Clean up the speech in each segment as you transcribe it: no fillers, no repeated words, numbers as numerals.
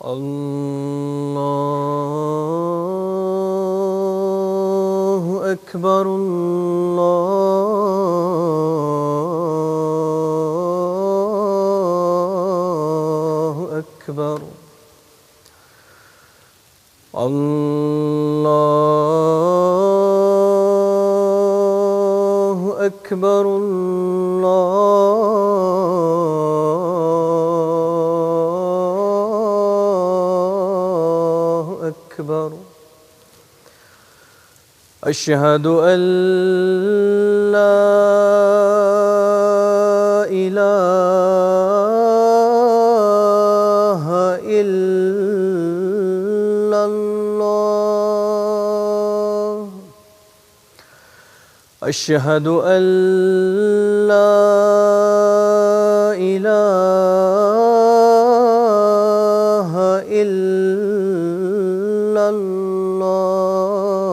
الله أكبر الله أكبر الله أكبر الله أكبر أشهد أن لا إله إلا الله أشهد أن لا إله إلا الله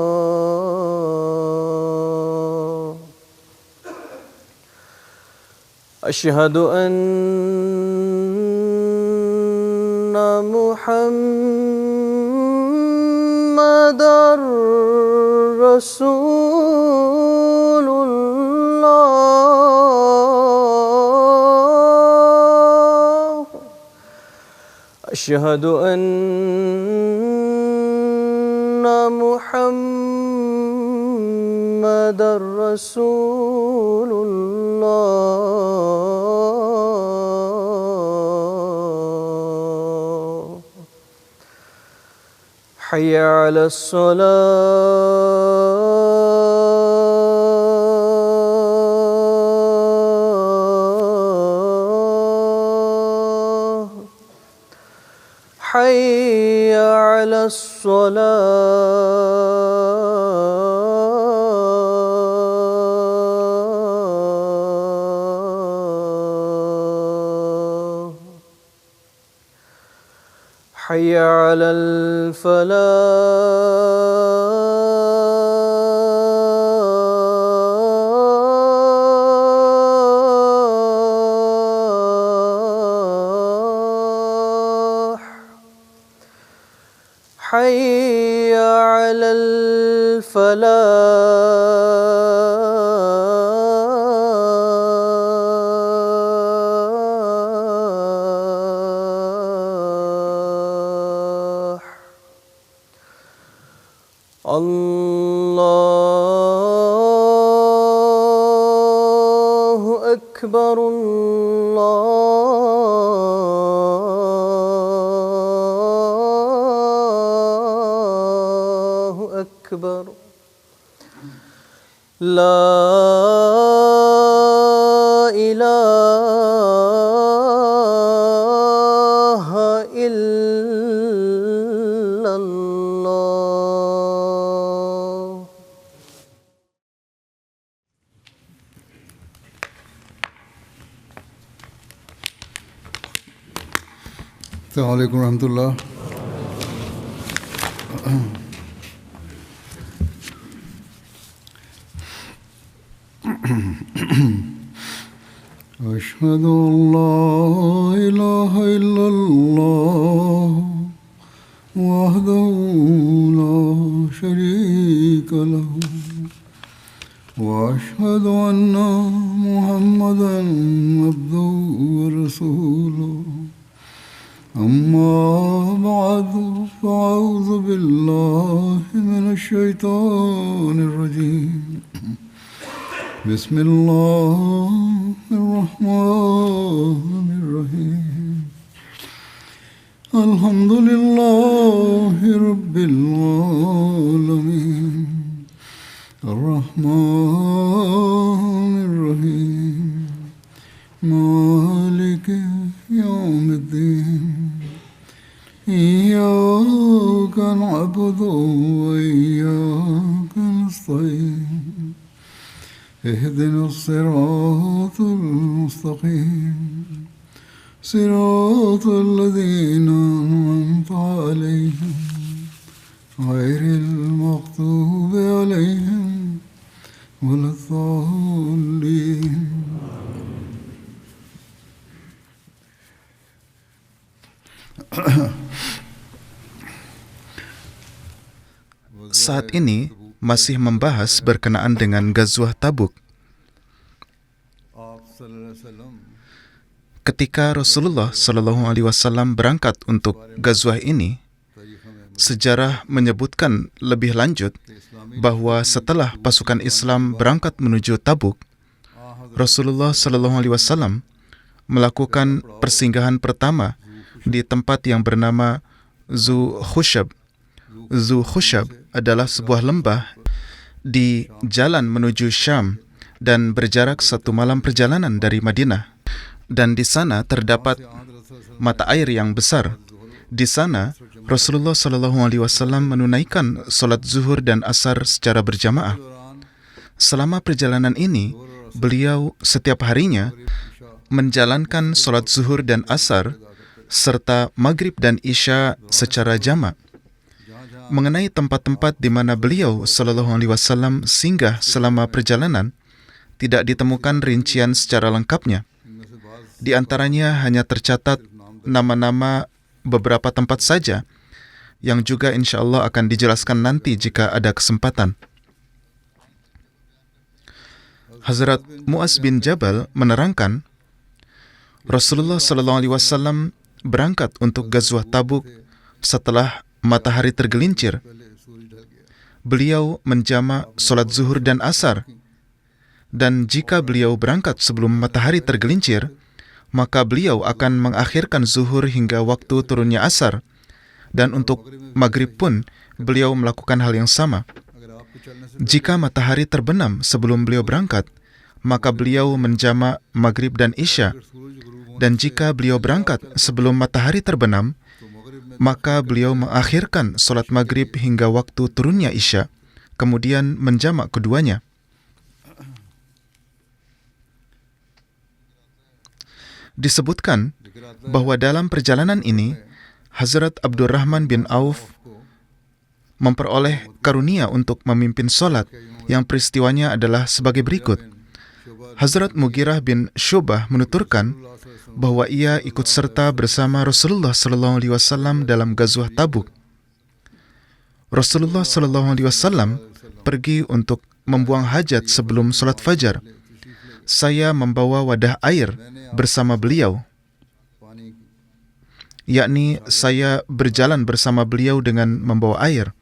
أشهد أن محمدًا رسول الله أشهد أن محمدًا رسول الله حي على الصلاة حي على الصلاة حي على الفلاح حي على الفلاح الله أكبر الله أكبر لا إله إلا الله السلام عليكم ورحمة الله. أشهد أن لا إله إلا الله وحده لا شريك له وأشهد أن محمدًا عبده ورسوله أما بعد فأعوذ بالله من الشيطان الرجيم بسم الله الرحمن الرحيم الحمد لله رب العالمين الرحمن الرحيم مالك يوم الدين إياك نعبد وإياك نستعين اهدنا الصراط المستقيم صراط الذين أنعمت عليهم غير المغضوب عليهم ولا الضالين. Saat ini masih membahas berkenaan dengan Ghazwah Tabuk. Ketika Rasulullah SAW berangkat untuk Ghazwah ini, sejarah menyebutkan lebih lanjut bahwa setelah pasukan Islam berangkat menuju Tabuk, Rasulullah SAW melakukan persinggahan pertama di tempat yang bernama Zu Khushab. Zu Khushab adalah sebuah lembah di jalan menuju Syam dan berjarak 1 malam perjalanan dari Madinah. Dan di sana terdapat mata air yang besar. Di sana Rasulullah SAW menunaikan solat zuhur dan asar secara berjamaah. Selama perjalanan ini, beliau setiap harinya menjalankan solat zuhur dan asar serta maghrib dan isya secara jamak. Mengenai tempat-tempat di mana beliau SAW singgah selama perjalanan, tidak ditemukan rincian secara lengkapnya. Di antaranya hanya tercatat nama-nama beberapa tempat saja, yang juga insya Allah akan dijelaskan nanti jika ada kesempatan. Hazrat Mu'az bin Jabal menerangkan, Rasulullah SAW berangkat untuk Ghazwah Tabuk setelah matahari tergelincir. Beliau menjamak solat zuhur dan asar, dan jika beliau berangkat sebelum matahari tergelincir, maka beliau akan mengakhirkan zuhur hingga waktu turunnya asar, dan untuk maghrib pun beliau melakukan hal yang sama. Jika matahari terbenam sebelum beliau berangkat, maka beliau menjamak maghrib dan isya, dan jika beliau berangkat sebelum matahari terbenam, maka beliau mengakhirkan solat maghrib hingga waktu turunnya isya, kemudian menjamak keduanya. Disebutkan bahwa dalam perjalanan ini, Hazrat Abdurrahman bin Auf memperoleh karunia untuk memimpin solat, yang peristiwanya adalah sebagai berikut. Hazrat Mughirah bin Syubah menuturkan bahwa ia ikut serta bersama Rasulullah SAW dalam Ghazwah Tabuk. Rasulullah SAW pergi untuk membuang hajat sebelum solat fajar. Saya membawa wadah air bersama beliau, yakni saya berjalan bersama beliau dengan membawa air.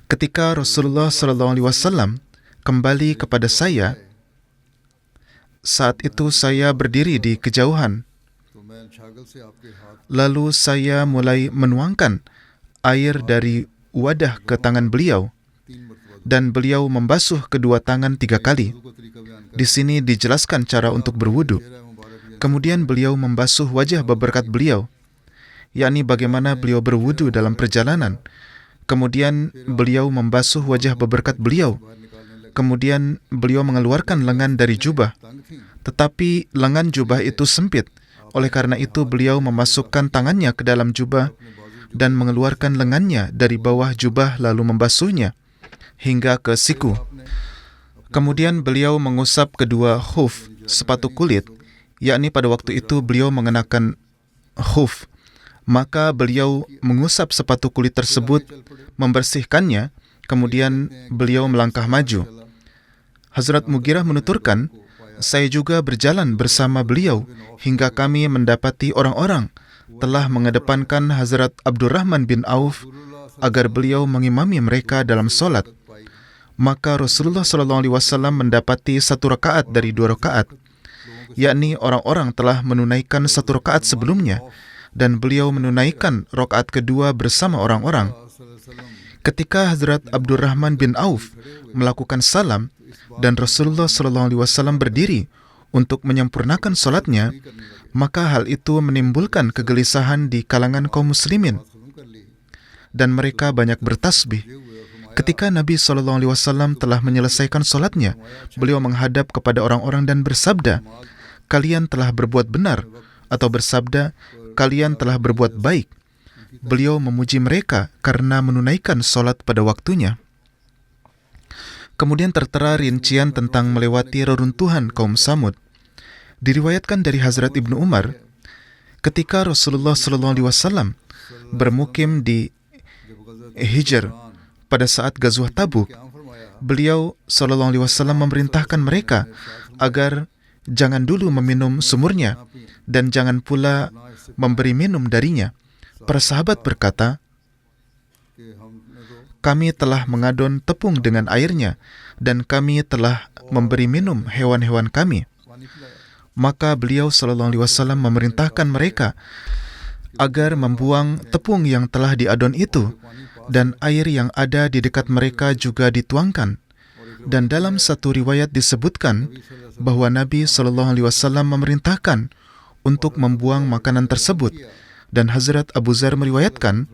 Ketika Rasulullah SAW kembali kepada saya, saat itu saya berdiri di kejauhan. Lalu saya mulai menuangkan air dari wadah ke tangan beliau, dan beliau membasuh kedua tangan 3 kali. Di sini dijelaskan cara untuk berwudu. Kemudian beliau membasuh wajah berberkat beliau, yakni bagaimana beliau berwudu dalam perjalanan. Kemudian beliau membasuh wajah berberkat beliau. Kemudian beliau mengeluarkan lengan dari jubah, tetapi lengan jubah itu sempit. Oleh karena itu beliau memasukkan tangannya ke dalam jubah dan mengeluarkan lengannya dari bawah jubah lalu membasuhnya hingga ke siku. Kemudian beliau mengusap kedua khuf, sepatu kulit, yakni pada waktu itu beliau mengenakan khuf. Maka beliau mengusap sepatu kulit tersebut, membersihkannya, kemudian beliau melangkah maju. Hazrat Mughirah menuturkan, saya juga berjalan bersama beliau hingga kami mendapati orang-orang telah mengedepankan Hazrat Abdurrahman bin Auf agar beliau mengimami mereka dalam solat. Maka Rasulullah SAW mendapati 1 rakaat dari 2 rakaat, yakni orang-orang telah menunaikan 1 rakaat sebelumnya, dan beliau menunaikan rakaat kedua bersama orang-orang. Ketika Hazrat Abdurrahman bin Auf melakukan salam dan Rasulullah SAW berdiri untuk menyempurnakan solatnya, maka hal itu menimbulkan kegelisahan di kalangan kaum muslimin dan mereka banyak bertasbih. Ketika Nabi SAW telah menyelesaikan solatnya, beliau menghadap kepada orang-orang dan bersabda, "Kalian telah berbuat benar," atau bersabda, "Kalian telah berbuat baik." Beliau memuji mereka karena menunaikan solat pada waktunya. Kemudian tertera rincian tentang melewati reruntuhan kaum Samud. Diriwayatkan dari Hazrat Ibnu Umar, ketika Rasulullah SAW bermukim di Hijr pada saat Ghazwah Tabuk, beliau SAW memerintahkan mereka agar jangan dulu meminum sumurnya dan jangan pula memberi minum darinya. Para sahabat berkata, "Kami telah mengadon tepung dengan airnya dan kami telah memberi minum hewan-hewan kami." Maka beliau SAW memerintahkan mereka agar membuang tepung yang telah diadon itu dan air yang ada di dekat mereka juga dituangkan. Dan dalam satu riwayat disebutkan bahwa Nabi SAW memerintahkan untuk membuang makanan tersebut. Dan Hazrat Abu Dzar meriwayatkan,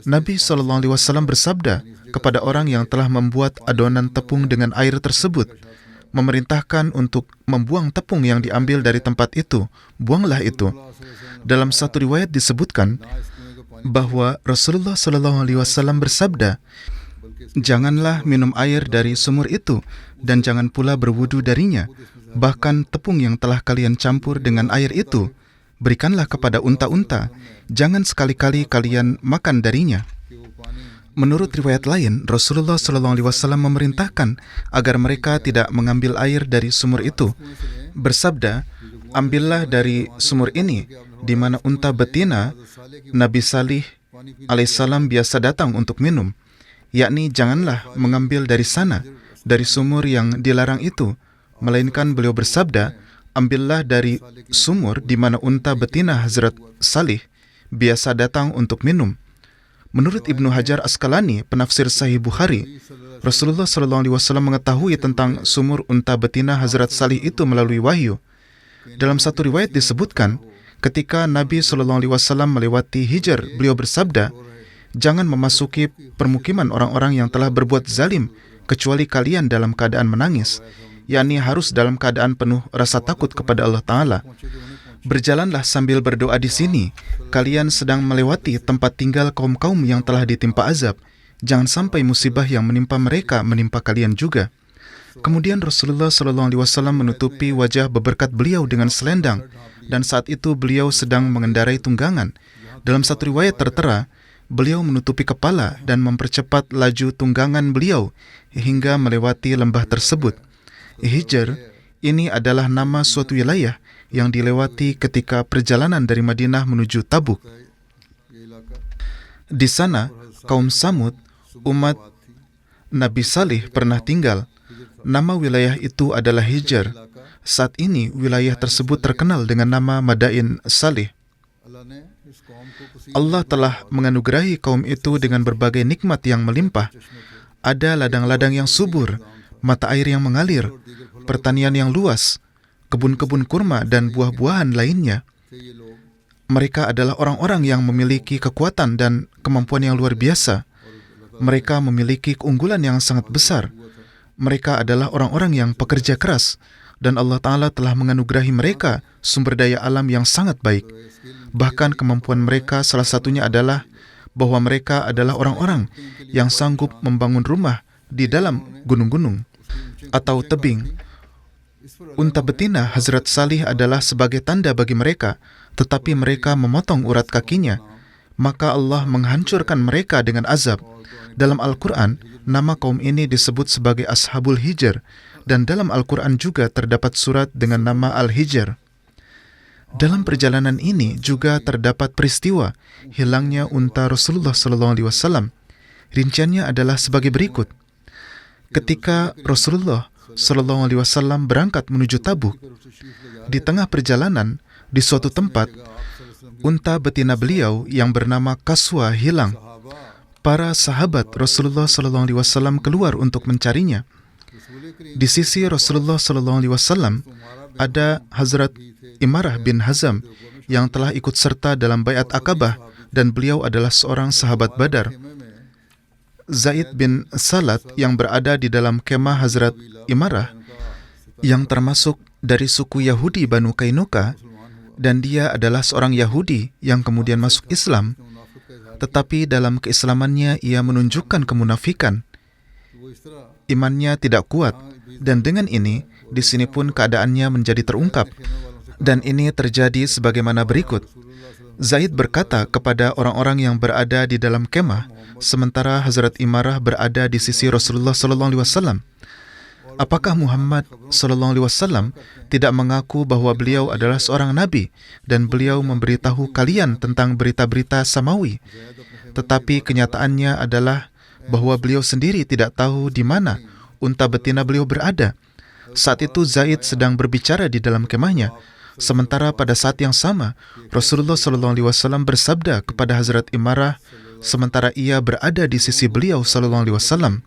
Nabi SAW bersabda kepada orang yang telah membuat adonan tepung dengan air tersebut, memerintahkan untuk membuang tepung yang diambil dari tempat itu, buanglah itu. Dalam satu riwayat disebutkan bahwa Rasulullah SAW bersabda, "Janganlah minum air dari sumur itu dan jangan pula berwudu darinya. Bahkan tepung yang telah kalian campur dengan air itu, berikanlah kepada unta-unta. Jangan sekali-kali kalian makan darinya." Menurut riwayat lain, Rasulullah SAW memerintahkan agar mereka tidak mengambil air dari sumur itu. Bersabda, "Ambillah dari sumur ini, di mana unta betina Nabi Salih alaihissalam biasa datang untuk minum, yakni janganlah mengambil dari sana, dari sumur yang dilarang itu, melainkan beliau bersabda, ambillah dari sumur di mana unta betina Hazrat Salih biasa datang untuk minum." Menurut Ibnu Hajar Asqalani, penafsir Sahih Bukhari, Rasulullah SAW mengetahui tentang sumur unta betina Hazrat Salih itu melalui wahyu. Dalam satu riwayat disebutkan, ketika Nabi SAW melewati Hijr, beliau bersabda, "Jangan memasuki permukiman orang-orang yang telah berbuat zalim, kecuali kalian dalam keadaan menangis," yakni harus dalam keadaan penuh rasa takut kepada Allah Ta'ala. "Berjalanlah sambil berdoa di sini. Kalian sedang melewati tempat tinggal kaum-kaum yang telah ditimpa azab. Jangan sampai musibah yang menimpa mereka menimpa kalian juga." Kemudian Rasulullah SAW menutupi wajah beberkat beliau dengan selendang, dan saat itu beliau sedang mengendarai tunggangan. Dalam satu riwayat tertera, beliau menutupi kepala dan mempercepat laju tunggangan beliau hingga melewati lembah tersebut. Hijr ini adalah nama suatu wilayah yang dilewati ketika perjalanan dari Madinah menuju Tabuk. Di sana, kaum Samud, umat Nabi Salih, pernah tinggal. Nama wilayah itu adalah Hijr. Saat ini, wilayah tersebut terkenal dengan nama Madain Salih. Allah telah menganugerahi kaum itu dengan berbagai nikmat yang melimpah. Ada ladang-ladang yang subur, mata air yang mengalir, pertanian yang luas, kebun-kebun kurma dan buah-buahan lainnya. Mereka adalah orang-orang yang memiliki kekuatan dan kemampuan yang luar biasa. Mereka memiliki keunggulan yang sangat besar. Mereka adalah orang-orang yang pekerja keras, dan Allah Ta'ala telah menganugerahi mereka sumber daya alam yang sangat baik. Bahkan kemampuan mereka salah satunya adalah bahwa mereka adalah orang-orang yang sanggup membangun rumah di dalam gunung-gunung atau tebing. Unta betina Hazrat Salih adalah sebagai tanda bagi mereka, tetapi mereka memotong urat kakinya. Maka Allah menghancurkan mereka dengan azab. Dalam Al-Quran, nama kaum ini disebut sebagai Ashabul Hijr, dan dalam Al-Quran juga terdapat surat dengan nama Al-Hijr. Dalam perjalanan ini juga terdapat peristiwa hilangnya unta Rasulullah SAW. Rinciannya adalah sebagai berikut. Ketika Rasulullah SAW berangkat menuju Tabuk, di tengah perjalanan, di suatu tempat, unta betina beliau yang bernama Kaswa hilang. Para sahabat Rasulullah SAW keluar untuk mencarinya. Di sisi Rasulullah SAW, ada Hazrat Imarah bin Hazam yang telah ikut serta dalam Baiat Aqabah dan beliau adalah seorang sahabat Badar. Zaid bin Salat yang berada di dalam kemah Hazrat Imarah yang termasuk dari suku Yahudi Banu Kainuka, dan dia adalah seorang Yahudi yang kemudian masuk Islam, tetapi dalam keislamannya ia menunjukkan kemunafikan. Imannya tidak kuat, dan dengan ini di sini pun keadaannya menjadi terungkap. Dan ini terjadi sebagaimana berikut. Zaid berkata kepada orang-orang yang berada di dalam kemah, sementara Hazrat Imarah berada di sisi Rasulullah SAW. Apakah Muhammad SAW tidak mengaku bahwa beliau adalah seorang nabi dan beliau memberitahu kalian tentang berita-berita samawi? Tetapi kenyataannya adalah bahwa beliau sendiri tidak tahu di mana unta betina beliau berada. Saat itu Zaid sedang berbicara di dalam kemahnya. Sementara pada saat yang sama, Rasulullah SAW bersabda kepada Hazrat Imarah, sementara ia berada di sisi beliau SAW.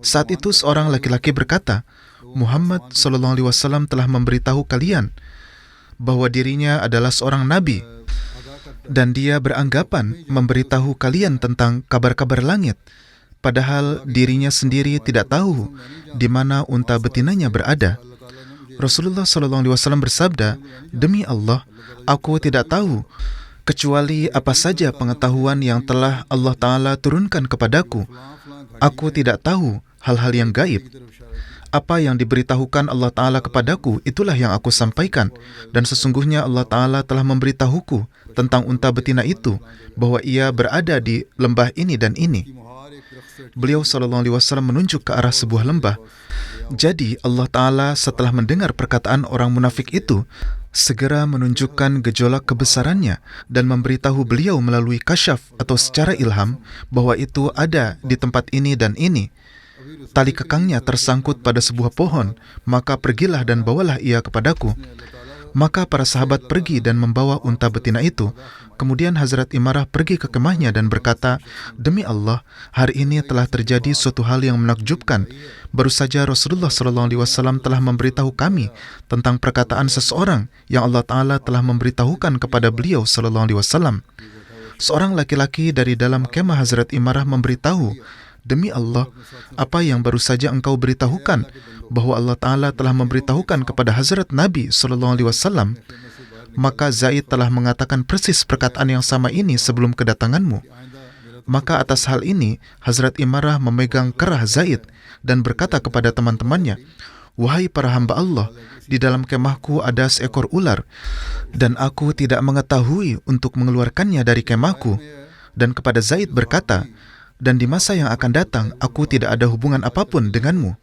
Saat itu seorang laki-laki berkata, Muhammad SAW telah memberitahu kalian bahwa dirinya adalah seorang nabi, dan dia beranggapan memberitahu kalian tentang kabar-kabar langit, padahal dirinya sendiri tidak tahu di mana unta betinanya berada. Rasulullah SAW bersabda, demi Allah, aku tidak tahu kecuali apa saja pengetahuan yang telah Allah Ta'ala turunkan kepadaku. Aku tidak tahu hal-hal yang gaib. Apa yang diberitahukan Allah Ta'ala kepadaku, itulah yang aku sampaikan. Dan sesungguhnya Allah Ta'ala telah memberitahuku tentang unta betina itu, bahwa ia berada di lembah ini dan ini. Beliau SAW menunjuk ke arah sebuah lembah. Jadi Allah Ta'ala setelah mendengar perkataan orang munafik itu, segera menunjukkan gejolak kebesarannya dan memberitahu beliau melalui kasyaf atau secara ilham bahwa itu ada di tempat ini dan ini. Tali kekangnya tersangkut pada sebuah pohon, maka pergilah dan bawalah ia kepadaku. Maka para sahabat pergi dan membawa unta betina itu. Kemudian Hazrat Imarah pergi ke kemahnya dan berkata, demi Allah, hari ini telah terjadi suatu hal yang menakjubkan. Baru saja Rasulullah SAW telah memberitahu kami tentang perkataan seseorang yang Allah Ta'ala telah memberitahukan kepada beliau SAW. Seorang laki-laki dari dalam kemah Hazrat Imarah memberitahu, demi Allah, apa yang baru saja engkau beritahukan, bahwa Allah Ta'ala telah memberitahukan kepada Hazrat Nabi SAW. Maka Zaid telah mengatakan persis perkataan yang sama ini sebelum kedatanganmu. Maka atas hal ini, Hazrat Imarah memegang kerah Zaid dan berkata kepada teman-temannya, wahai para hamba Allah, di dalam kemahku ada seekor ular, dan aku tidak mengetahui untuk mengeluarkannya dari kemahku. Dan kepada Zaid berkata, dan di masa yang akan datang, aku tidak ada hubungan apapun denganmu.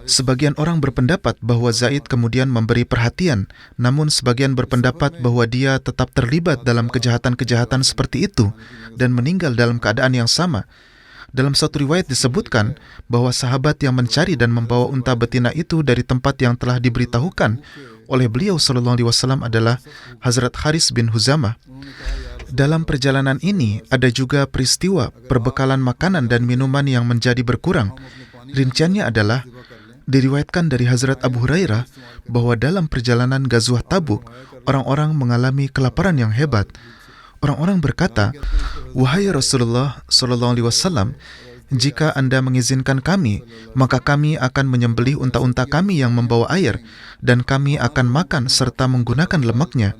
Sebagian orang berpendapat bahwa Zaid kemudian memberi perhatian, namun sebagian berpendapat bahwa dia tetap terlibat dalam kejahatan-kejahatan seperti itu dan meninggal dalam keadaan yang sama. Dalam satu riwayat disebutkan bahwa sahabat yang mencari dan membawa unta betina itu dari tempat yang telah diberitahukan oleh beliau SAW adalah Hazrat Haris bin Huzamah. Dalam perjalanan ini ada juga peristiwa perbekalan makanan dan minuman yang menjadi berkurang. Rinciannya adalah, diriwayatkan dari Hazrat Abu Hurairah bahwa dalam perjalanan Ghazwah Tabuk, orang-orang mengalami kelaparan yang hebat. Orang-orang berkata, wahai Rasulullah SAW, jika Anda mengizinkan kami, maka kami akan menyembelih unta-unta kami yang membawa air, dan kami akan makan serta menggunakan lemaknya.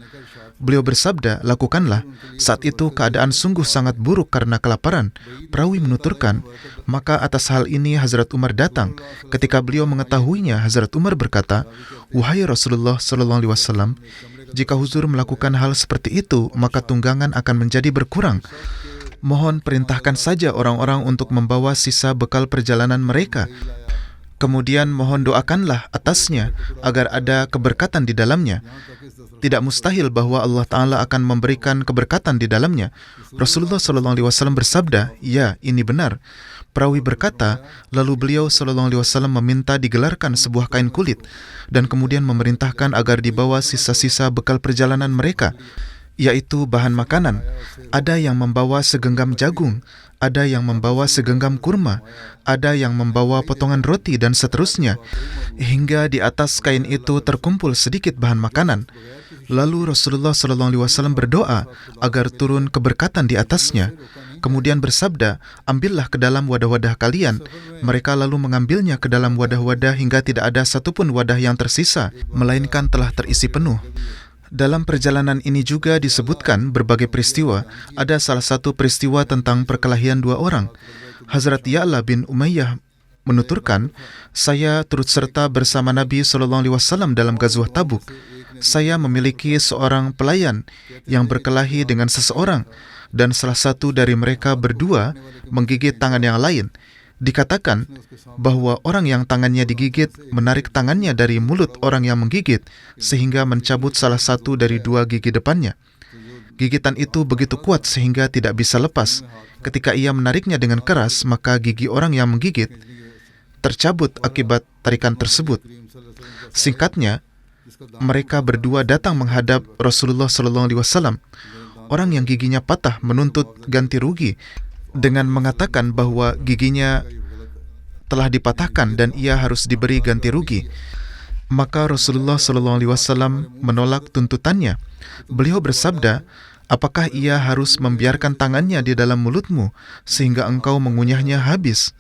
Beliau bersabda, lakukanlah. Saat itu keadaan sungguh sangat buruk karena kelaparan. Perawi menuturkan, maka atas hal ini Hazrat Umar datang. Ketika beliau mengetahuinya, Hazrat Umar berkata, wahai Rasulullah SAW, jika huzur melakukan hal seperti itu, maka tunggangan akan menjadi berkurang. Mohon perintahkan saja orang-orang untuk membawa sisa bekal perjalanan mereka. Kemudian mohon doakanlah atasnya agar ada keberkatan di dalamnya. Tidak mustahil bahwa Allah Ta'ala akan memberikan keberkatan di dalamnya. Rasulullah SAW bersabda, ya, ini benar. Perawi berkata, lalu beliau SAW meminta digelarkan sebuah kain kulit dan kemudian memerintahkan agar dibawa sisa-sisa bekal perjalanan mereka, yaitu bahan makanan. Ada yang membawa segenggam jagung, ada yang membawa segenggam kurma, ada yang membawa potongan roti dan seterusnya, hingga di atas kain itu terkumpul sedikit bahan makanan. Lalu Rasulullah SAW berdoa agar turun keberkatan di atasnya. Kemudian bersabda, ambillah ke dalam wadah-wadah kalian. Mereka lalu mengambilnya ke dalam wadah-wadah hingga tidak ada satupun wadah yang tersisa, melainkan telah terisi penuh. Dalam perjalanan ini juga disebutkan berbagai peristiwa. Ada salah satu peristiwa tentang perkelahian dua orang. Hazrat Ya'la bin Umayyah menuturkan, saya turut serta bersama Nabi SAW dalam Ghazwah Tabuk. Saya memiliki seorang pelayan yang berkelahi dengan seseorang, dan salah satu dari mereka berdua menggigit tangan yang lain. Dikatakan bahwa orang yang tangannya digigit menarik tangannya dari mulut orang yang menggigit sehingga mencabut salah satu dari dua gigi depannya. Gigitan itu begitu kuat sehingga tidak bisa lepas. Ketika ia menariknya dengan keras, maka gigi orang yang menggigit tercabut akibat tarikan tersebut. Singkatnya, mereka berdua datang menghadap Rasulullah SAW. Orang yang giginya patah menuntut ganti rugi dengan mengatakan bahwa giginya telah dipatahkan dan ia harus diberi ganti rugi. Maka Rasulullah SAW menolak tuntutannya. Beliau bersabda, apakah ia harus membiarkan tangannya di dalam mulutmu sehingga engkau mengunyahnya habis?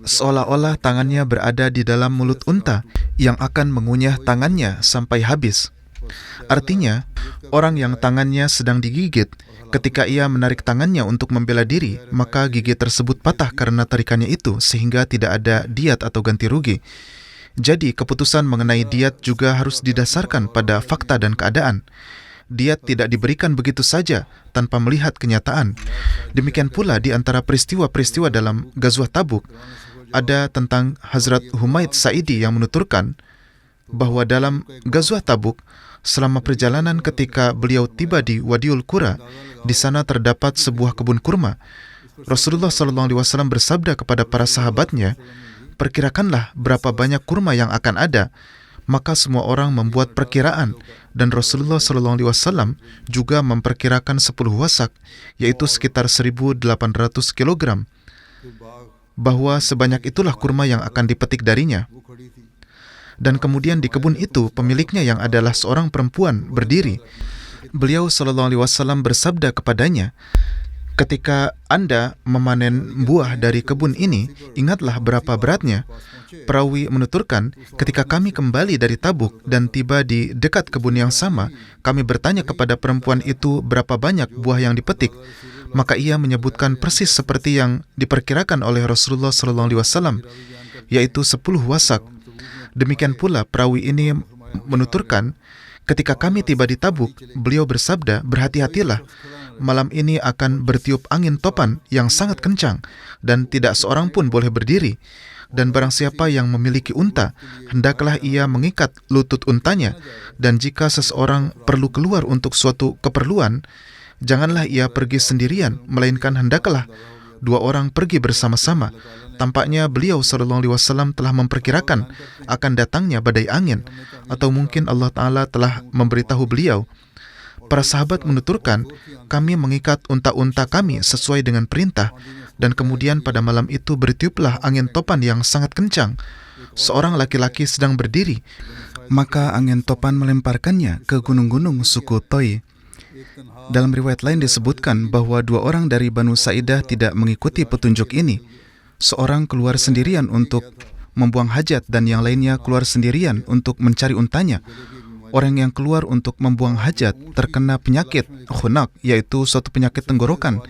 Seolah-olah tangannya berada di dalam mulut unta yang akan mengunyah tangannya sampai habis. Artinya, orang yang tangannya sedang digigit, ketika ia menarik tangannya untuk membela diri, maka gigi tersebut patah karena tarikannya itu, sehingga tidak ada diat atau ganti rugi. Jadi, keputusan mengenai diat juga harus didasarkan pada fakta dan keadaan. Diat tidak diberikan begitu saja, tanpa melihat kenyataan. Demikian pula di antara peristiwa-peristiwa dalam Ghazwah Tabuk, ada tentang Hazrat Humaid Sa'idi yang menuturkan bahwa dalam Ghazwah Tabuk, selama perjalanan ketika beliau tiba di Wadiul Qura, di sana terdapat sebuah kebun kurma. Rasulullah SAW bersabda kepada para sahabatnya, perkirakanlah berapa banyak kurma yang akan ada. Maka semua orang membuat perkiraan, dan Rasulullah SAW juga memperkirakan 10 wasak, yaitu sekitar 1.800 kilogram, bahwa sebanyak itulah kurma yang akan dipetik darinya. Dan kemudian di kebun itu, pemiliknya yang adalah seorang perempuan berdiri. Beliau SAW bersabda kepadanya, ketika Anda memanen buah dari kebun ini, ingatlah berapa beratnya. Perawi menuturkan, ketika kami kembali dari Tabuk dan tiba di dekat kebun yang sama, kami bertanya kepada perempuan itu berapa banyak buah yang dipetik. Maka ia menyebutkan persis seperti yang diperkirakan oleh Rasulullah SAW, yaitu 10 wasak. Demikian pula perawi ini menuturkan, ketika kami tiba di Tabuk, beliau bersabda, berhati-hatilah, malam ini akan bertiup angin topan yang sangat kencang, dan tidak seorang pun boleh berdiri. Dan barang siapa yang memiliki unta, hendaklah ia mengikat lutut untanya, dan jika seseorang perlu keluar untuk suatu keperluan, janganlah ia pergi sendirian, melainkan hendaklah 2 orang pergi bersama-sama. Tampaknya beliau SAW telah memperkirakan akan datangnya badai angin, atau mungkin Allah Ta'ala telah memberitahu beliau. Para sahabat menuturkan, kami mengikat unta-unta kami sesuai dengan perintah, dan kemudian pada malam itu bertiuplah angin topan yang sangat kencang. Seorang laki-laki sedang berdiri, maka angin topan melemparkannya ke gunung-gunung suku Toi. Dalam riwayat lain disebutkan bahwa 2 orang dari Banu Sa'idah tidak mengikuti petunjuk ini. Seorang keluar sendirian untuk membuang hajat dan yang lainnya keluar sendirian untuk mencari untanya. Orang yang keluar untuk membuang hajat terkena penyakit khunak, yaitu suatu penyakit tenggorokan,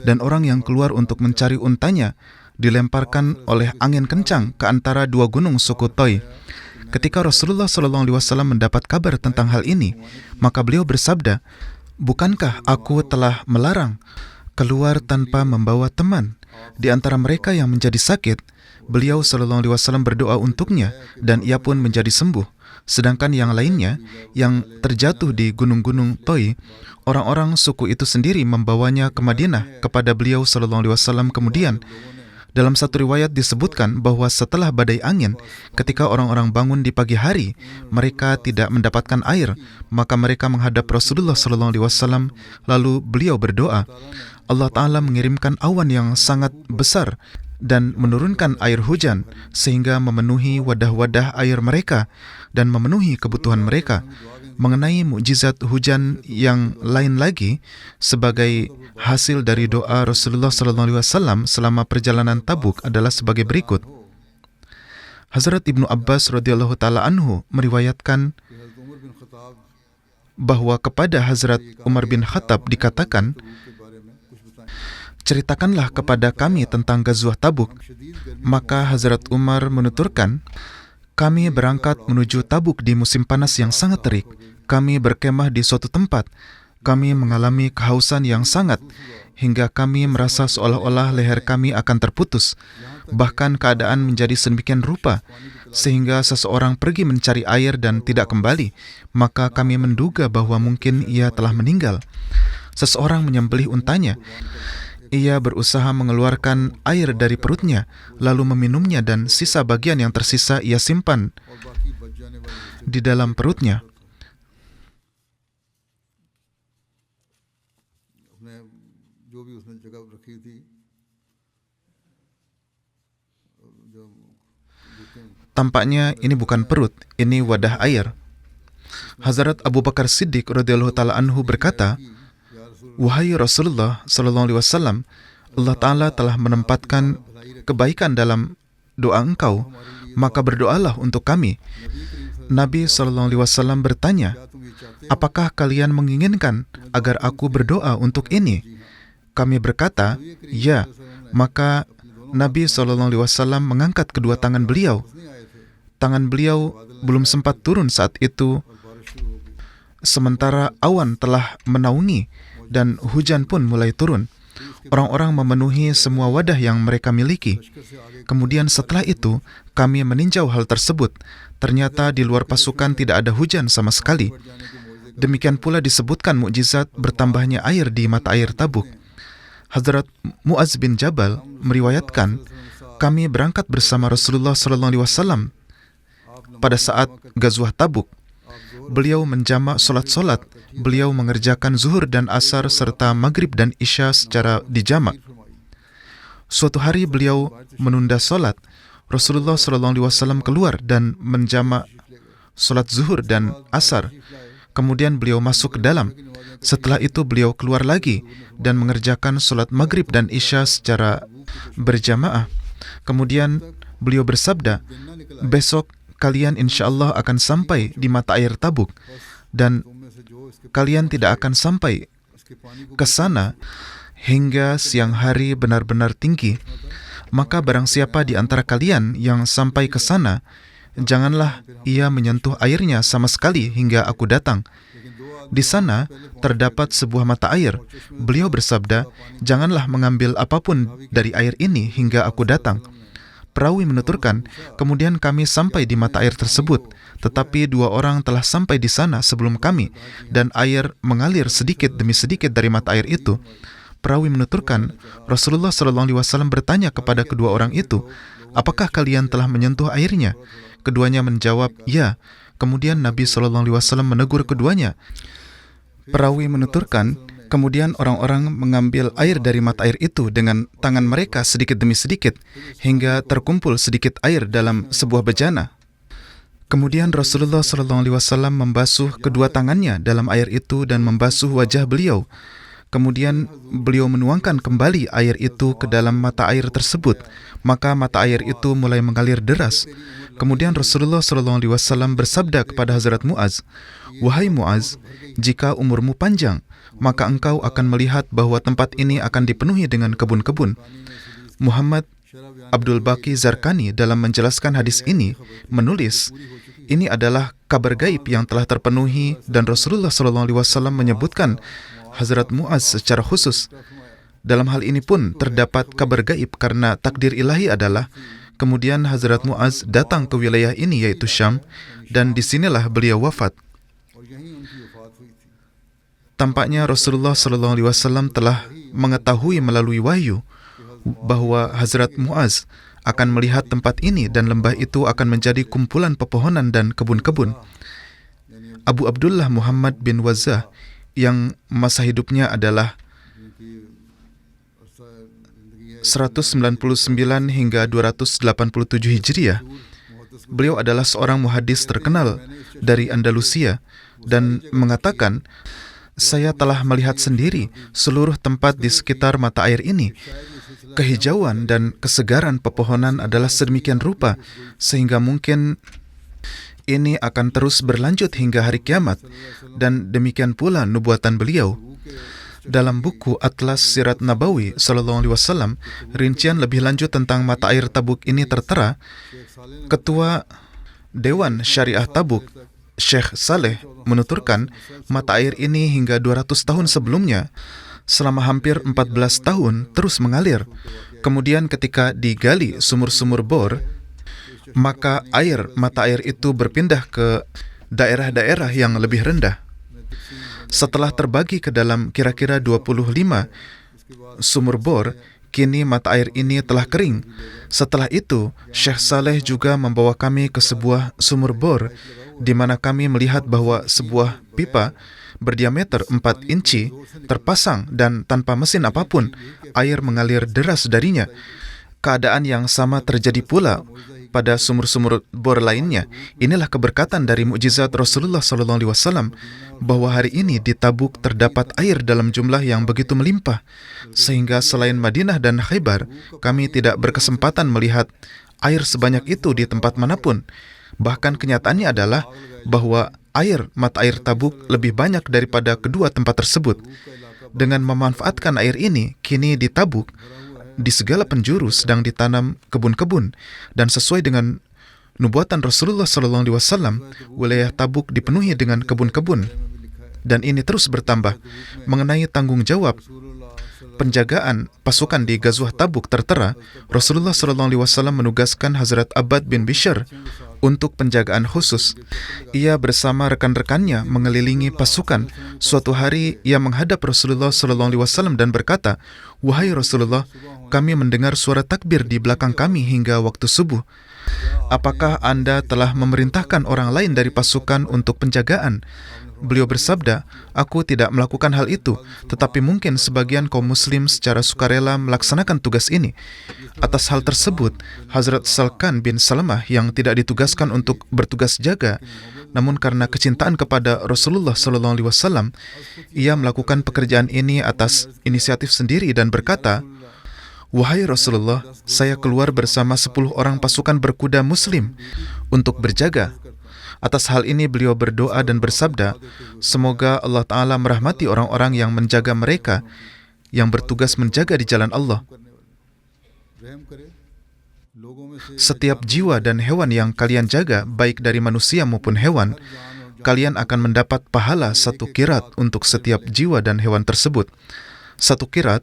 dan orang yang keluar untuk mencari untanya dilemparkan oleh angin kencang ke antara 2 gunung suku Toi. Ketika Rasulullah SAW mendapat kabar tentang hal ini, maka beliau bersabda, bukankah aku telah melarang keluar tanpa membawa teman? Di antara mereka yang menjadi sakit, beliau SAW berdoa untuknya dan ia pun menjadi sembuh. Sedangkan yang lainnya yang terjatuh di gunung-gunung Toi, orang-orang suku itu sendiri membawanya ke Madinah kepada beliau SAW kemudian. Dalam satu riwayat disebutkan bahwa setelah badai angin, ketika orang-orang bangun di pagi hari, mereka tidak mendapatkan air, maka mereka menghadap Rasulullah SAW, lalu beliau berdoa. Allah Ta'ala mengirimkan awan yang sangat besar dan menurunkan air hujan, sehingga memenuhi wadah-wadah air mereka dan memenuhi kebutuhan mereka. Mengenai mukjizat hujan yang lain lagi, sebagai hasil dari doa Rasulullah SAW selama perjalanan Tabuk adalah sebagai berikut. Hazrat Ibnu Abbas radhiyallahu taala anhu meriwayatkan bahwa kepada Hazrat Umar bin Khattab dikatakan, "Ceritakanlah kepada kami tentang Ghazwah Tabuk." Maka Hazrat Umar menuturkan, "Kami berangkat menuju Tabuk di musim panas yang sangat terik. Kami berkemah di suatu tempat. Kami mengalami kehausan yang sangat, hingga kami merasa seolah-olah leher kami akan terputus. Bahkan keadaan menjadi sedemikian rupa, sehingga seseorang pergi mencari air dan tidak kembali. Maka kami menduga bahwa mungkin ia telah meninggal. Seseorang menyembelih untanya. Ia berusaha mengeluarkan air dari perutnya, lalu meminumnya, dan sisa bagian yang tersisa ia simpan di dalam perutnya. Tampaknya ini bukan perut, ini wadah air." Hazrat Abu Bakar Siddiq radhiyallahu taala anhu berkata, "Wahai Rasulullah sallallahu alaihi wasallam, Allah Ta'ala telah menempatkan kebaikan dalam doa engkau, maka berdoalah untuk kami." Nabi sallallahu alaihi wasallam bertanya, "Apakah kalian menginginkan agar aku berdoa untuk ini?" Kami berkata, "Ya." Maka Nabi sallallahu alaihi wasallam mengangkat kedua tangan beliau. Tangan beliau belum sempat turun saat itu, sementara awan telah menaungi dan hujan pun mulai turun. Orang-orang memenuhi semua wadah yang mereka miliki. Kemudian setelah itu, kami meninjau hal tersebut. Ternyata di luar pasukan tidak ada hujan sama sekali. Demikian pula disebutkan mukjizat bertambahnya air di mata air Tabuk. Hazrat Muaz bin Jabal meriwayatkan, kami berangkat bersama Rasulullah SAW pada saat Ghazwah Tabuk. Beliau menjamak solat-solat. Beliau mengerjakan zuhur dan asar serta maghrib dan isya secara dijamak. Suatu hari beliau menunda solat. Rasulullah SAW keluar dan menjamak solat zuhur dan asar. Kemudian beliau masuk ke dalam. Setelah itu beliau keluar lagi dan mengerjakan solat maghrib dan isya secara berjamaah. Kemudian beliau bersabda, besok kalian insya Allah akan sampai di mata air Tabuk, dan kalian tidak akan sampai ke sana hingga siang hari benar-benar tinggi. Maka barang siapa di antara kalian yang sampai ke sana, janganlah ia menyentuh airnya sama sekali hingga aku datang. Di sana terdapat sebuah mata air. Beliau bersabda, janganlah mengambil apapun dari air ini hingga aku datang. Perawi menuturkan, kemudian kami sampai di mata air tersebut, tetapi dua orang telah sampai di sana sebelum kami, dan air mengalir sedikit demi sedikit dari mata air itu. Perawi menuturkan, Rasulullah SAW bertanya kepada kedua orang itu, apakah kalian telah menyentuh airnya? Keduanya menjawab, ya. Kemudian Nabi SAW menegur keduanya. Perawi menuturkan, kemudian orang-orang mengambil air dari mata air itu dengan tangan mereka sedikit demi sedikit, hingga terkumpul sedikit air dalam sebuah bejana. Kemudian Rasulullah SAW membasuh kedua tangannya dalam air itu dan membasuh wajah beliau. Kemudian beliau menuangkan kembali air itu ke dalam mata air tersebut, maka mata air itu mulai mengalir deras. Kemudian Rasulullah SAW bersabda kepada Hazrat Muaz, wahai Muaz, jika umurmu panjang, maka engkau akan melihat bahwa tempat ini akan dipenuhi dengan kebun-kebun. Muhammad Abdul Baqi Zarkani dalam menjelaskan hadis ini menulis, ini adalah kabar gaib yang telah terpenuhi, dan Rasulullah SAW menyebutkan Hazrat Muaz secara khusus. Dalam hal ini pun terdapat kabar gaib karena takdir ilahi adalah kemudian Hazrat Muaz datang ke wilayah ini yaitu Syam, dan disinilah beliau wafat. Tampaknya Rasulullah SAW telah mengetahui melalui wahyu bahwa Hazrat Muaz akan melihat tempat ini dan lembah itu akan menjadi kumpulan pepohonan dan kebun-kebun. Abu Abdullah Muhammad bin Wazzah yang masa hidupnya adalah 199 hingga 287 Hijriah. Beliau adalah seorang muhadis terkenal dari Andalusia dan mengatakan, saya telah melihat sendiri seluruh tempat di sekitar mata air ini. Kehijauan dan kesegaran pepohonan adalah sedemikian rupa sehingga mungkin ini akan terus berlanjut hingga hari kiamat, dan demikian pula nubuatan beliau. Dalam buku Atlas Sirat Nabawi Sallallahu Alaihi Wasallam, rincian lebih lanjut tentang mata air Tabuk ini tertera. Ketua Dewan Syariah Tabuk, Syekh Saleh, menuturkan mata air ini hingga 200 tahun sebelumnya selama hampir 14 tahun terus mengalir. Kemudian ketika digali sumur-sumur bor, maka mata air itu berpindah ke daerah-daerah yang lebih rendah. Setelah terbagi ke dalam kira-kira 25 sumur bor, kini mata air ini telah kering. Setelah itu, Syekh Saleh juga membawa kami ke sebuah sumur bor, di mana kami melihat bahwa sebuah pipa berdiameter 4 inci terpasang dan tanpa mesin apapun, air mengalir deras darinya. Keadaan yang sama terjadi pula pada sumur-sumur bor lainnya. Inilah keberkatan dari mukjizat Rasulullah SAW bahwa hari ini di Tabuk terdapat air dalam jumlah yang begitu melimpah, sehingga selain Madinah dan Khaybar, kami tidak berkesempatan melihat air sebanyak itu di tempat manapun. Bahkan kenyataannya adalah bahwa mata air Tabuk lebih banyak daripada kedua tempat tersebut. Dengan memanfaatkan air ini, kini di Tabuk, di segala penjuru sedang ditanam kebun-kebun, dan sesuai dengan nubuatan Rasulullah SAW, wilayah Tabuk dipenuhi dengan kebun-kebun, dan ini terus bertambah. Mengenai tanggung jawab penjagaan pasukan di Ghazwah Tabuk tertera, Rasulullah SAW menugaskan Hazrat Abbad bin Bishr untuk penjagaan khusus. Ia bersama rekan-rekannya mengelilingi pasukan. Suatu hari ia menghadap Rasulullah SAW dan berkata, "Wahai Rasulullah, kami mendengar suara takbir di belakang kami hingga waktu subuh. Apakah Anda telah memerintahkan orang lain dari pasukan untuk penjagaan?" Beliau bersabda, "Aku tidak melakukan hal itu, tetapi mungkin sebagian kaum muslim secara sukarela melaksanakan tugas ini." Atas hal tersebut, Hazrat Salkan bin Salamah yang tidak ditugaskan untuk bertugas jaga, namun karena kecintaan kepada Rasulullah SAW, ia melakukan pekerjaan ini atas inisiatif sendiri dan berkata, "Wahai Rasulullah, saya keluar bersama 10 orang pasukan berkuda muslim untuk berjaga." Atas hal ini beliau berdoa dan bersabda, semoga Allah Ta'ala merahmati orang-orang yang menjaga mereka, yang bertugas menjaga di jalan Allah. Setiap jiwa dan hewan yang kalian jaga, baik dari manusia maupun hewan, kalian akan mendapat pahala 1 qirat untuk setiap jiwa dan hewan tersebut. 1 qirat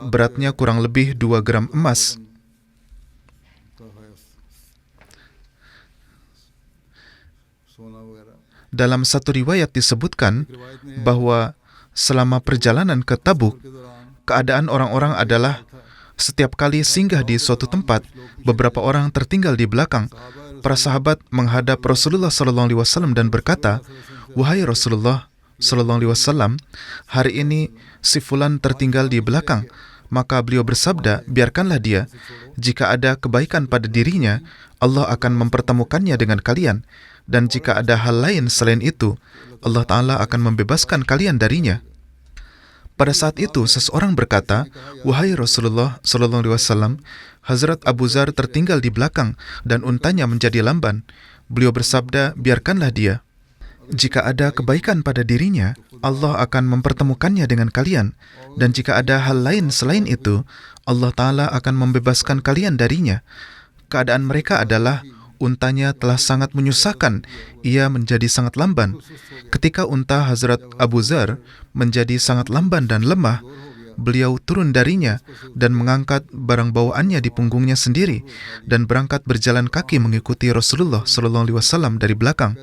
beratnya kurang lebih 2 gram emas. Dalam satu riwayat disebutkan bahwa selama perjalanan ke Tabuk, keadaan orang-orang adalah setiap kali singgah di suatu tempat, beberapa orang tertinggal di belakang. Para sahabat menghadap Rasulullah SAW dan berkata, "Wahai Rasulullah SAW, hari ini si fulan tertinggal di belakang." Maka beliau bersabda, "Biarkanlah dia. Jika ada kebaikan pada dirinya, Allah akan mempertemukannya dengan kalian. Dan jika ada hal lain selain itu, Allah Ta'ala akan membebaskan kalian darinya." Pada saat itu, seseorang berkata, "Wahai Rasulullah SAW, Hazrat Abu Zar tertinggal di belakang dan untanya menjadi lamban." Beliau bersabda, "Biarkanlah dia. Jika ada kebaikan pada dirinya, Allah akan mempertemukannya dengan kalian. Dan jika ada hal lain selain itu, Allah Ta'ala akan membebaskan kalian darinya." Keadaan mereka adalah untanya telah sangat menyusahkan, ia menjadi sangat lamban. Ketika unta Hazrat Abu Zar menjadi sangat lamban dan lemah, beliau turun darinya dan mengangkat barang bawaannya di punggungnya sendiri dan berangkat berjalan kaki mengikuti Rasulullah SAW dari belakang.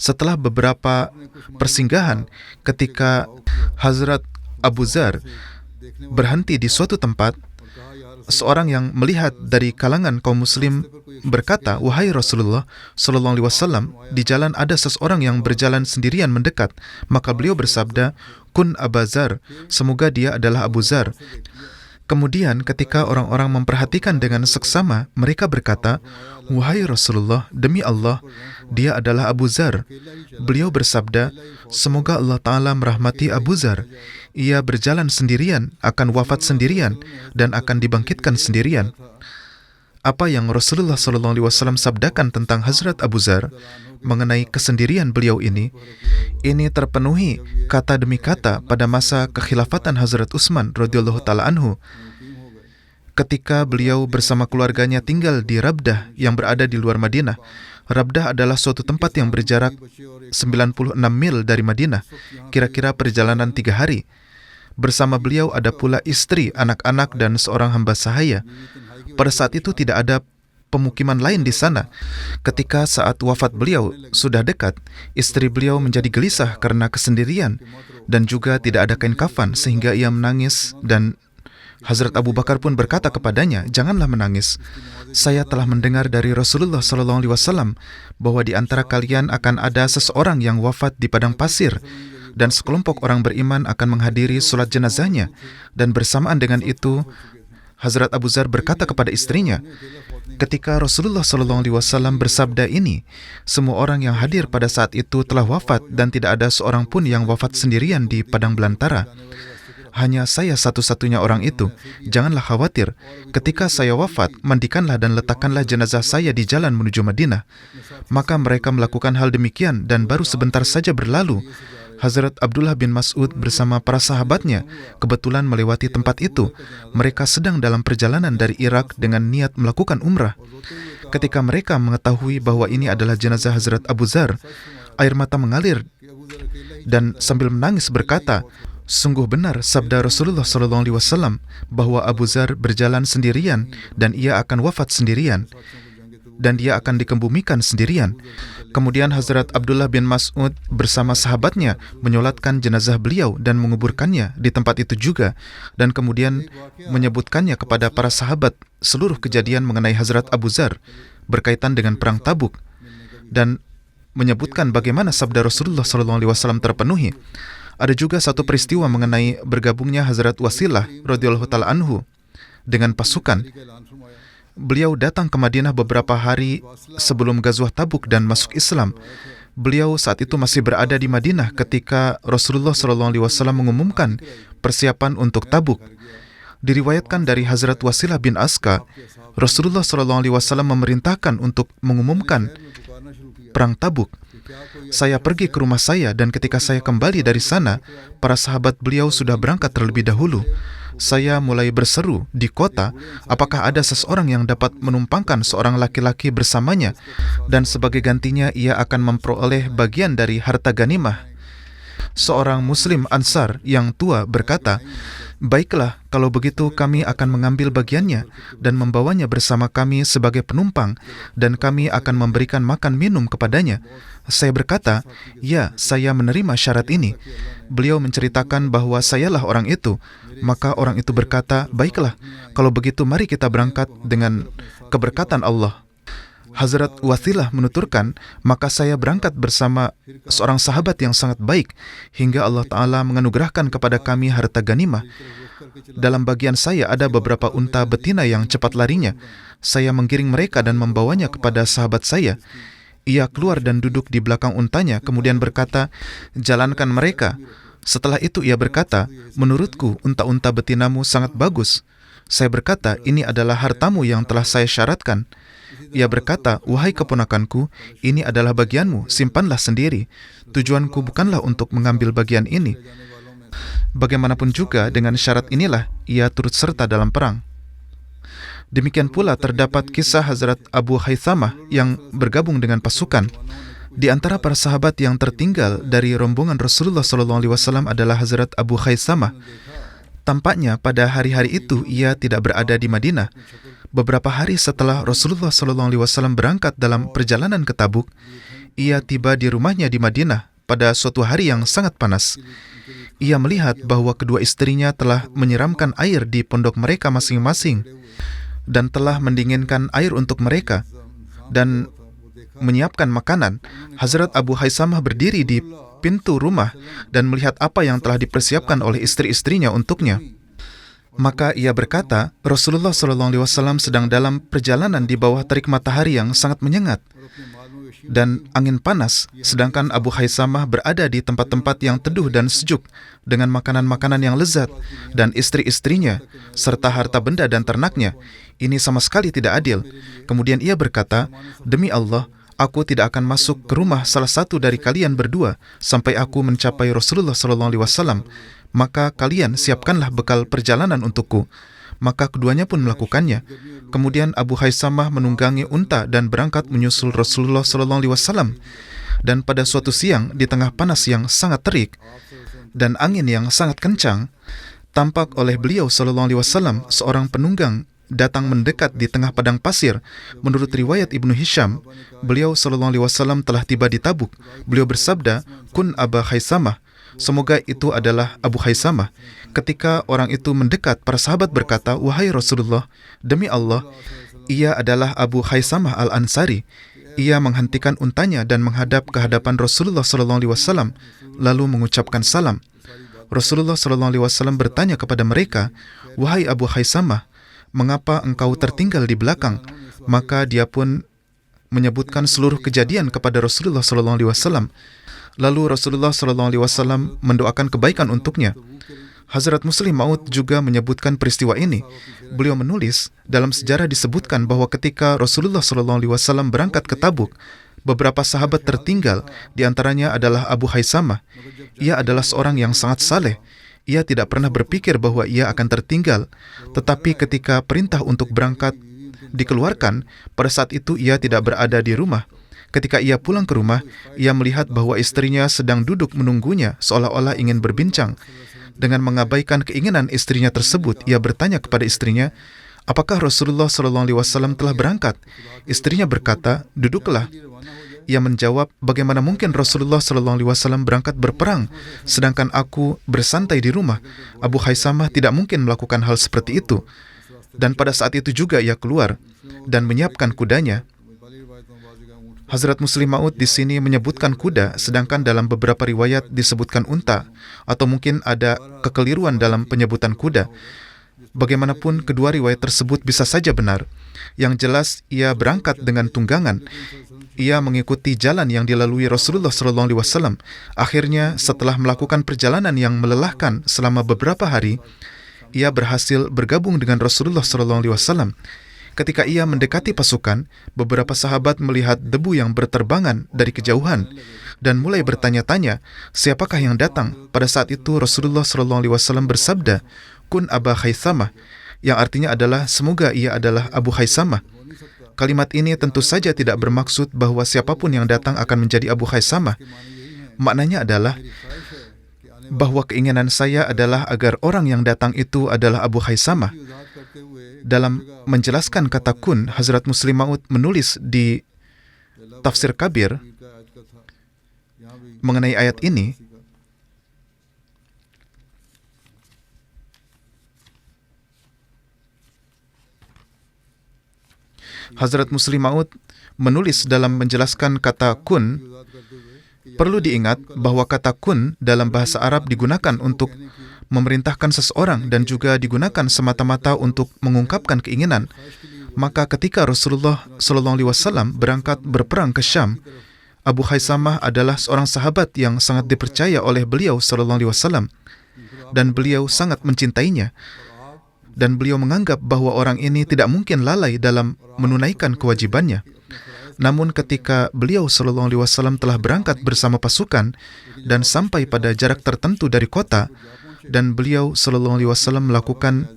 Setelah beberapa persinggahan, ketika Hazrat Abu Zar berhenti di suatu tempat, seorang yang melihat dari kalangan kaum muslim berkata, "Wahai Rasulullah sallallahu alaihi wasallam, di jalan ada seseorang yang berjalan sendirian mendekat." Maka beliau bersabda, "Kun Abazar, semoga dia adalah Abu Zar." Kemudian ketika orang-orang memperhatikan dengan seksama, mereka berkata, "Wahai Rasulullah, demi Allah, dia adalah Abu Zar." Beliau bersabda, "Semoga Allah Ta'ala merahmati Abu Zar. Ia berjalan sendirian, akan wafat sendirian, dan akan dibangkitkan sendirian." Apa yang Rasulullah SAW sabdakan tentang Hazrat Abu Zar mengenai kesendirian beliau ini terpenuhi kata demi kata pada masa kekhilafatan Hazrat Utsman radhiyallahu taala anhu, ketika beliau bersama keluarganya tinggal di Rabdah yang berada di luar Madinah. Rabdah adalah suatu tempat yang berjarak 96 mil dari Madinah, kira-kira perjalanan 3 hari. Bersama beliau ada pula istri, anak-anak, dan seorang hamba sahaya. Pada saat itu tidak ada pemukiman lain di sana. Ketika saat wafat beliau sudah dekat, istri beliau menjadi gelisah karena kesendirian dan juga tidak ada kain kafan sehingga ia menangis, dan Hazrat Abu Bakar pun berkata kepadanya, "Janganlah menangis. Saya telah mendengar dari Rasulullah SAW bahwa di antara kalian akan ada seseorang yang wafat di padang pasir dan sekelompok orang beriman akan menghadiri sholat jenazahnya." Dan bersamaan dengan itu, Hazrat Abu Zar berkata kepada istrinya, ketika Rasulullah SAW bersabda ini, semua orang yang hadir pada saat itu telah wafat dan tidak ada seorang pun yang wafat sendirian di padang belantara. Hanya saya satu-satunya orang itu. Janganlah khawatir. Ketika saya wafat, mandikanlah dan letakkanlah jenazah saya di jalan menuju Madinah. Maka mereka melakukan hal demikian dan baru sebentar saja berlalu, Hazrat Abdullah bin Mas'ud bersama para sahabatnya kebetulan melewati tempat itu. Mereka sedang dalam perjalanan dari Irak dengan niat melakukan umrah. Ketika mereka mengetahui bahwa ini adalah jenazah Hazrat Abu Zar, air mata mengalir dan sambil menangis berkata, "Sungguh benar sabda Rasulullah SAW bahwa Abu Zar berjalan sendirian dan ia akan wafat sendirian, dan dia akan dikebumikan sendirian." Kemudian Hazrat Abdullah bin Mas'ud bersama sahabatnya menyolatkan jenazah beliau dan menguburkannya di tempat itu juga, dan kemudian menyebutkannya kepada para sahabat seluruh kejadian mengenai Hazrat Abu Zar berkaitan dengan perang Tabuk, dan menyebutkan bagaimana sabda Rasulullah SAW terpenuhi. Ada juga satu peristiwa mengenai bergabungnya Hazrat Wasilah radhiyallahu taala anhu dengan pasukan. Beliau datang ke Madinah beberapa hari sebelum Ghazwah Tabuk dan masuk Islam. Beliau saat itu masih berada di Madinah ketika Rasulullah SAW mengumumkan persiapan untuk Tabuk. Diriwayatkan dari Hazrat Wasilah bin Aska, Rasulullah SAW memerintahkan untuk mengumumkan perang Tabuk. Saya pergi ke rumah saya, dan ketika saya kembali dari sana, para sahabat beliau sudah berangkat terlebih dahulu. Saya mulai berseru di kota, apakah ada seseorang yang dapat menumpangkan seorang laki-laki bersamanya, dan sebagai gantinya ia akan memperoleh bagian dari harta ganimah. Seorang Muslim Ansar yang tua berkata, "Baiklah, kalau begitu kami akan mengambil bagiannya dan membawanya bersama kami sebagai penumpang, dan kami akan memberikan makan minum kepadanya." Saya berkata, "Ya, saya menerima syarat ini." Beliau menceritakan bahwa sayalah orang itu. Maka orang itu berkata, "Baiklah, kalau begitu mari kita berangkat dengan keberkatan Allah." Hazrat Wasilah menuturkan, "Maka saya berangkat bersama seorang sahabat yang sangat baik, hingga Allah Ta'ala menganugerahkan kepada kami harta ganimah. Dalam bagian saya ada beberapa unta betina yang cepat larinya. Saya menggiring mereka dan membawanya kepada sahabat saya. Ia keluar dan duduk di belakang untanya, kemudian berkata, 'Jalankan mereka.' Setelah itu ia berkata, 'Menurutku unta-unta betinamu sangat bagus.' Saya berkata, 'Ini adalah hartamu yang telah saya syaratkan.' Ia berkata, 'Wahai keponakanku, ini adalah bagianmu, simpanlah sendiri. Tujuanku bukanlah untuk mengambil bagian ini.' Bagaimanapun juga, dengan syarat inilah ia turut serta dalam perang." Demikian pula terdapat kisah Hazrat Abu Haythamah yang bergabung dengan pasukan. Di antara para sahabat yang tertinggal dari rombongan Rasulullah SAW adalah Hazrat Abu Haythamah. Tampaknya pada hari-hari itu ia tidak berada di Madinah. Beberapa hari setelah Rasulullah SAW berangkat dalam perjalanan ke Tabuk, ia tiba di rumahnya di Madinah pada suatu hari yang sangat panas. ia melihat bahwa kedua istrinya telah menyiramkan air di pondok mereka masing-masing dan telah mendinginkan air untuk mereka dan menyiapkan makanan. Hazrat Abu Haisamah berdiri di pintu rumah dan melihat apa yang telah dipersiapkan oleh istri-istrinya untuknya. Maka ia berkata, Rasulullah SAW sedang dalam perjalanan di bawah terik matahari yang sangat menyengat dan angin panas, sedangkan Abu Haisamah berada di tempat-tempat yang teduh dan sejuk dengan makanan-makanan yang lezat dan istri-istrinya serta harta benda dan ternaknya. Ini sama sekali tidak adil. Kemudian ia berkata, demi Allah, aku tidak akan masuk ke rumah salah satu dari kalian berdua sampai aku mencapai Rasulullah SAW. Maka kalian siapkanlah bekal perjalanan untukku. Maka keduanya pun melakukannya. Kemudian Abu Haisamah menunggangi unta dan berangkat menyusul Rasulullah SAW. Dan pada suatu siang di tengah panas yang sangat terik dan angin yang sangat kencang, tampak oleh beliau SAW seorang penunggang datang mendekat di tengah padang pasir. Menurut riwayat Ibnu Hisham, beliau SAW telah tiba di Tabuk. Beliau bersabda, "Kun Aba Haisamah." Semoga itu adalah Abu Haisamah. Ketika orang itu mendekat, para sahabat berkata, "Wahai Rasulullah, demi Allah, ia adalah Abu Haisamah Al-Ansari." Ia menghentikan untanya dan menghadap ke hadapan Rasulullah SAW, lalu mengucapkan salam. Rasulullah SAW bertanya kepada mereka, "Wahai Abu Haisamah, mengapa engkau tertinggal di belakang?" Maka dia pun menyebutkan seluruh kejadian kepada Rasulullah SAW. Lalu Rasulullah SAW mendoakan kebaikan untuknya. Hazrat Muslim Maud juga menyebutkan peristiwa ini. Beliau menulis, dalam sejarah disebutkan bahwa ketika Rasulullah SAW berangkat ke Tabuk, beberapa sahabat tertinggal, di antaranya adalah Abu Haisamah. Ia adalah seorang yang sangat saleh. Ia tidak pernah berpikir bahwa ia akan tertinggal. Tetapi ketika perintah untuk berangkat dikeluarkan, pada saat itu ia tidak berada di rumah. Ketika ia pulang ke rumah, ia melihat bahwa istrinya sedang duduk menunggunya seolah-olah ingin berbincang. Dengan mengabaikan keinginan istrinya tersebut, ia bertanya kepada istrinya, "Apakah Rasulullah SAW telah berangkat?" Istrinya berkata, "Duduklah." Ia menjawab, "Bagaimana mungkin Rasulullah SAW berangkat berperang, sedangkan aku bersantai di rumah? Abu Haisamah tidak mungkin melakukan hal seperti itu." Dan pada saat itu juga ia keluar dan menyiapkan kudanya. Hazrat Muslim Maud di sini menyebutkan kuda, sedangkan dalam beberapa riwayat disebutkan unta, atau mungkin ada kekeliruan dalam penyebutan kuda. Bagaimanapun, kedua riwayat tersebut bisa saja benar. Yang jelas, ia berangkat dengan tunggangan. Ia mengikuti jalan yang dilalui Rasulullah SAW. Akhirnya, setelah melakukan perjalanan yang melelahkan selama beberapa hari, ia berhasil bergabung dengan Rasulullah SAW. Ketika ia mendekati pasukan, beberapa sahabat melihat debu yang berterbangan dari kejauhan dan mulai bertanya-tanya, siapakah yang datang? Pada saat itu Rasulullah SAW bersabda, "Kun Aba Haisamah," yang artinya adalah semoga ia adalah Abu Haisamah. Kalimat ini tentu saja tidak bermaksud bahwa siapapun yang datang akan menjadi Abu Haisamah. Maknanya adalah bahwa keinginan saya adalah agar orang yang datang itu adalah Abu Haisamah. Dalam menjelaskan kata kun, Hazrat Muslim Maud menulis di Tafsir Kabir mengenai ayat ini, Hazrat Muslim Maud menulis dalam menjelaskan kata kun, perlu diingat bahwa kata kun dalam bahasa Arab digunakan untuk memerintahkan seseorang dan juga digunakan semata-mata untuk mengungkapkan keinginan. Maka ketika Rasulullah SAW berangkat berperang ke Syam, Abu Haisamah adalah seorang sahabat yang sangat dipercaya oleh beliau SAW, dan beliau sangat mencintainya. Dan beliau menganggap bahwa orang ini tidak mungkin lalai dalam menunaikan kewajibannya. Namun ketika beliau SAW telah berangkat bersama pasukan dan sampai pada jarak tertentu dari kota, dan beliau SAW melakukan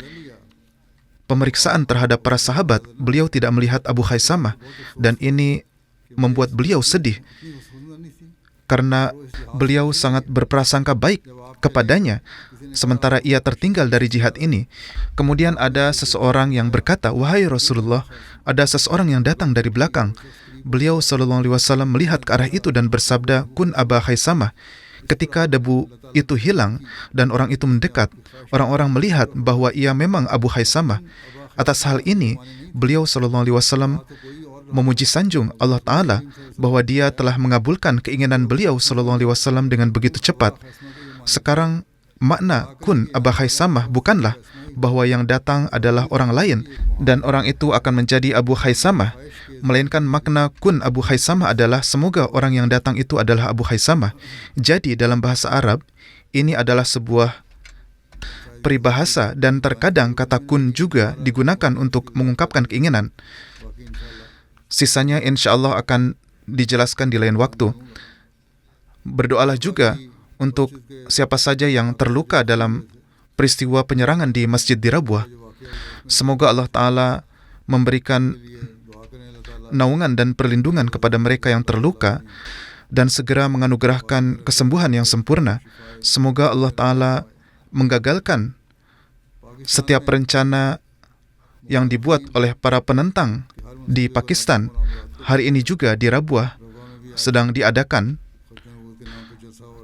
pemeriksaan terhadap para sahabat, beliau tidak melihat Abu Haisamah, dan ini membuat beliau sedih karena beliau sangat berprasangka baik kepadanya, sementara ia tertinggal dari jihad ini. Kemudian ada seseorang yang berkata, "Wahai Rasulullah, ada seseorang yang datang dari belakang." Beliau SAW melihat ke arah itu dan bersabda, "Kun Aba Haisamah." Ketika debu itu hilang dan orang itu mendekat, orang-orang melihat bahwa ia memang Abu Khaisamah. Atas hal ini, beliau SAW memuji sanjung Allah Ta'ala bahwa dia telah mengabulkan keinginan beliau SAW dengan begitu cepat. Sekarang, makna kun Abu Khaisamah bukanlah bahwa yang datang adalah orang lain dan orang itu akan menjadi Abu Khaisamah, melainkan makna kun Abu Khaisamah adalah semoga orang yang datang itu adalah Abu Khaisamah. Jadi dalam bahasa Arab, ini adalah sebuah peribahasa dan terkadang kata kun juga digunakan untuk mengungkapkan keinginan. Sisanya insya Allah akan dijelaskan di lain waktu. Berdoalah juga untuk siapa saja yang terluka dalam peristiwa penyerangan di Masjid di Rabwah. Semoga Allah Ta'ala memberikan naungan dan perlindungan kepada mereka yang terluka dan segera menganugerahkan kesembuhan yang sempurna. Semoga Allah Ta'ala menggagalkan setiap rencana yang dibuat oleh para penentang di Pakistan. Hari ini juga di Rabwah sedang diadakan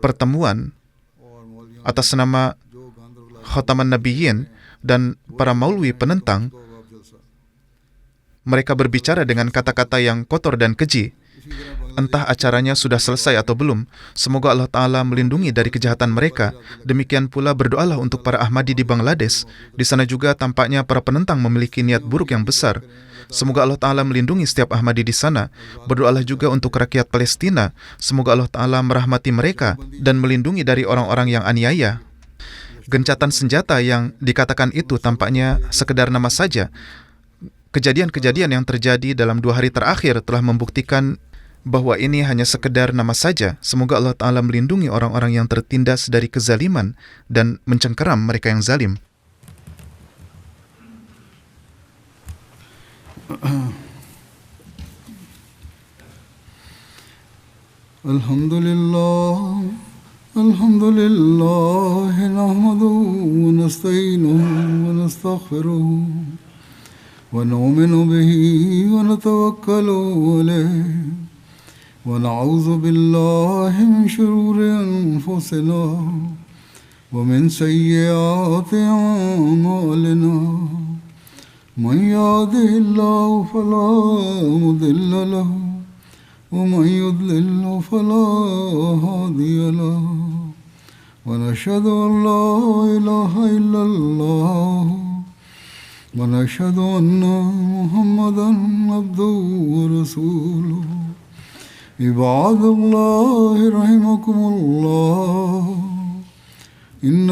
pertemuan atas nama Khataman Nabiyyin dan para maulwi penentang. Mereka berbicara dengan kata-kata yang kotor dan keji. Entah acaranya sudah selesai atau belum. Semoga Allah Ta'ala melindungi dari kejahatan mereka. Demikian pula berdoalah untuk para Ahmadi di Bangladesh. Di sana juga tampaknya para penentang memiliki niat buruk yang besar. Semoga Allah Ta'ala melindungi setiap Ahmadi di sana. Berdoalah juga untuk rakyat Palestina. Semoga Allah Ta'ala merahmati mereka dan melindungi dari orang-orang yang aniaya. Gencatan senjata yang dikatakan itu tampaknya sekedar nama saja. Kejadian-kejadian yang terjadi dalam 2 hari terakhir telah membuktikan bahwa ini hanya sekedar nama saja. Semoga Allah Ta'ala melindungi orang-orang yang tertindas dari kezaliman dan mencengkeram mereka yang zalim. Alhamdulillah, alhamdulillah, nahmaduhu wa nasta'inuhu wa nastaghfiruh wa nu'minu bihi wa natawakkalu alayhi wa na'udzu billahi min shururi anfusina wa min sayyiati a'malina. Man yahdihillahu fala mudilla lahu ومن يضلل فلا هادي له ونشهد أن لا إله إلا الله ونشهد أن محمدا عبده ورسوله. عباد الله رحمكم الله إن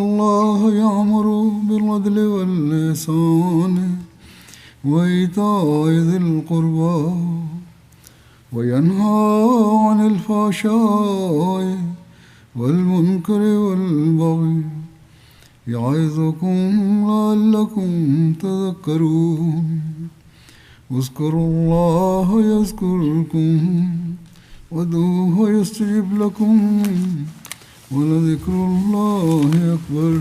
الله يأمر بالعدل والإحسان وإيتاء ذي القربى وينهى عن الفحشاء والمنكر والبغي يعظكم لعلكم تذكرون. اذكروا الله يذكركم وادعوه يستجب لكم ولذكر الله أكبر.